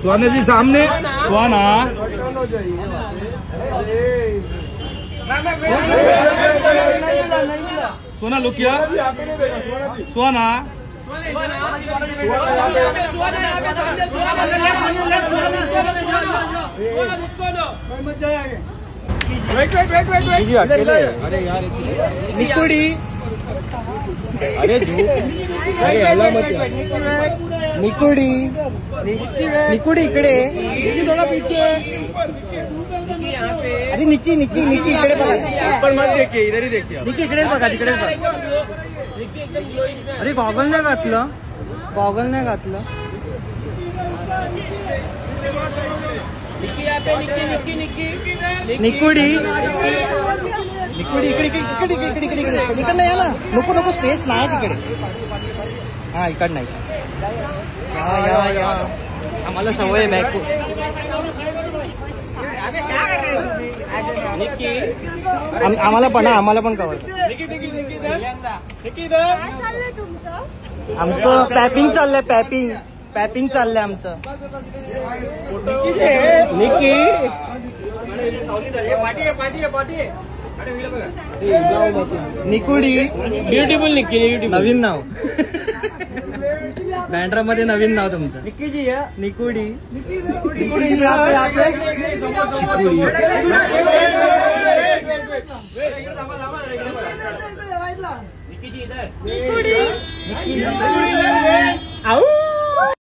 सुहाना जी सामने। सुहाना सोना लुक किया। सुहाना अरे यार निकुडी अरे निकुडी निकुडी इकडे थोड़ा पीछे। अरे निक्की निक्की निक्की इकडे बघा पण मत देखिए इधर ही देखिए निक्की इकडेच बघा तिकडेच बघा। अरे गॉगल नाही घातलं गॉगल नाही घातलं। निकुडी निकुडी इकडे इकडे इकडे इकडे इकडे इकडे इकडे नाही ना नको नको स्पेस नाही तिकडे। हा इकडे नाही या आम्हाला सवय मॅको आम्हाला पण कवर। आमचं पॅपिंग चाललंय पॅपिंग चाललंय आमचं। निकी निकुडी ब्युटिफुल निकी नवीन नाव बँड्रा मध्ये नवीन नाव तुमचं निक्कीजी निकुडी निकुडी